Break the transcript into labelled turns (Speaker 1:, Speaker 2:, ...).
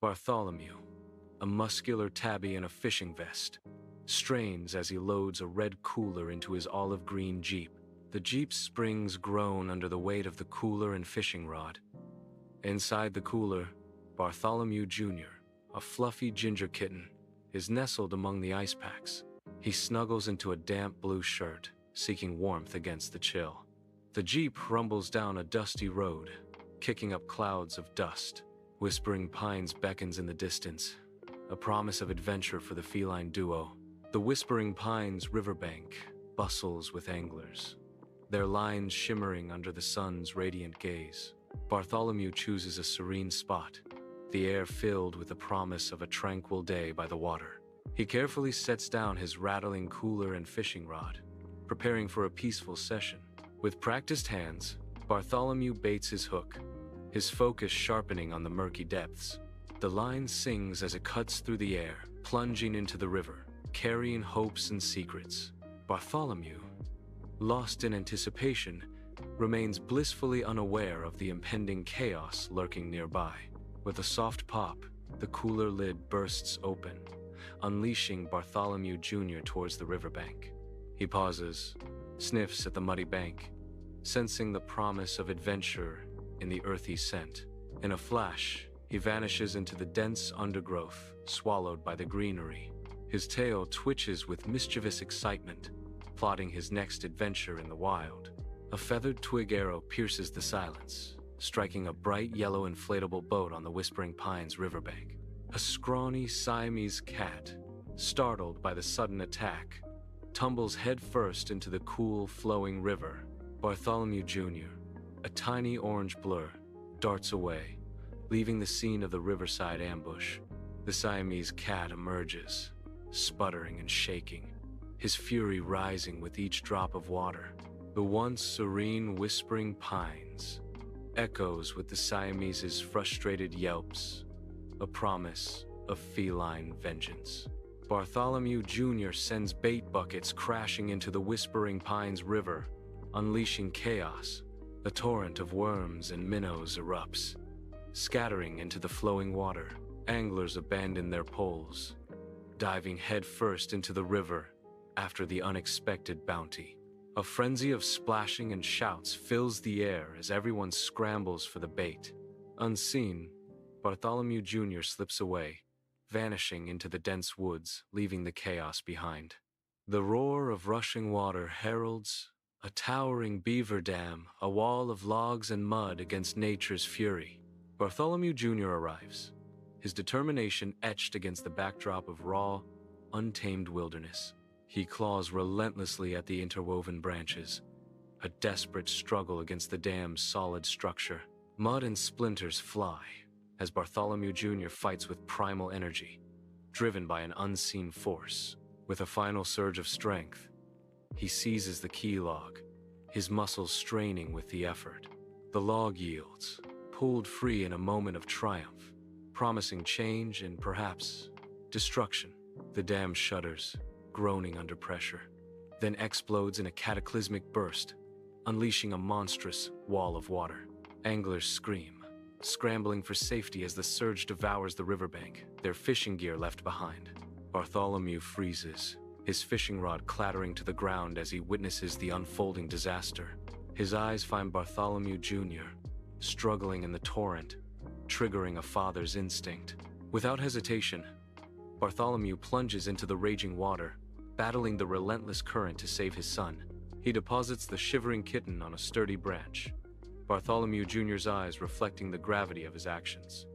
Speaker 1: Bartholomew, a muscular tabby in a fishing vest, strains as he loads a red cooler into his olive green Jeep. The Jeep's springs groan under the weight of the cooler and fishing rod. Inside the cooler, Bartholomew Jr., a fluffy ginger kitten, is nestled among the ice packs. He snuggles into a damp blue shirt, seeking warmth against the chill. The Jeep rumbles down a dusty road, kicking up clouds of dust. Whispering Pines beckons in the distance, a promise of adventure for the feline duo. The Whispering Pines riverbank bustles with anglers, their lines shimmering under the sun's radiant gaze. Bartholomew chooses a serene spot, the air filled with the promise of a tranquil day by the water. He carefully sets down his rattling cooler and fishing rod, preparing for a peaceful session. With practiced hands, Bartholomew baits his hook, his focus sharpening on the murky depths. The line sings as it cuts through the air, plunging into the river, carrying hopes and secrets. Bartholomew, lost in anticipation, remains blissfully unaware of the impending chaos lurking nearby. With a soft pop, the cooler lid bursts open, unleashing Bartholomew Jr. towards the riverbank. He pauses, sniffs at the muddy bank, sensing the promise of adventure in the earthy scent. In a flash, he vanishes into the dense undergrowth, swallowed by the greenery. His tail twitches with mischievous excitement, plotting his next adventure in the wild. A feathered twig arrow pierces the silence, striking a bright yellow inflatable boat on the Whispering Pines riverbank. A scrawny Siamese cat, startled by the sudden attack, tumbles headfirst into the cool, flowing river. Bartholomew Jr., a tiny orange blur, darts away, leaving the scene of the riverside ambush. The Siamese cat emerges, sputtering and shaking, his fury rising with each drop of water. The once serene Whispering Pines echoes with the Siamese's frustrated yelps, a promise of feline vengeance. Bartholomew Jr. sends bait buckets crashing into the Whispering Pines River, unleashing chaos. A torrent of worms and minnows erupts, scattering into the flowing water. Anglers abandon their poles, diving headfirst into the river after the unexpected bounty. A frenzy of splashing and shouts fills the air as everyone scrambles for the bait. Unseen, Bartholomew Jr. slips away, vanishing into the dense woods, leaving the chaos behind. The roar of rushing water heralds a towering beaver dam, a wall of logs and mud against nature's fury. Bartholomew Jr. arrives, his determination etched against the backdrop of raw, untamed wilderness. He claws relentlessly at the interwoven branches, a desperate struggle against the dam's solid structure. Mud and splinters fly as Bartholomew Jr. fights with primal energy, driven by an unseen force. With a final surge of strength, he seizes the key log, his muscles straining with the effort. The log yields, pulled free in a moment of triumph, promising change and perhaps destruction. The dam shudders, groaning under pressure, then explodes in a cataclysmic burst, unleashing a monstrous wall of water. Anglers scream, scrambling for safety as the surge devours the riverbank, their fishing gear left behind. Bartholomew freezes, his fishing rod clattering to the ground as he witnesses the unfolding disaster. His eyes find Bartholomew Jr., struggling in the torrent, triggering a father's instinct. Without hesitation, Bartholomew plunges into the raging water, battling the relentless current to save his son. He deposits the shivering kitten on a sturdy branch, Bartholomew Jr.'s eyes reflecting the gravity of his actions.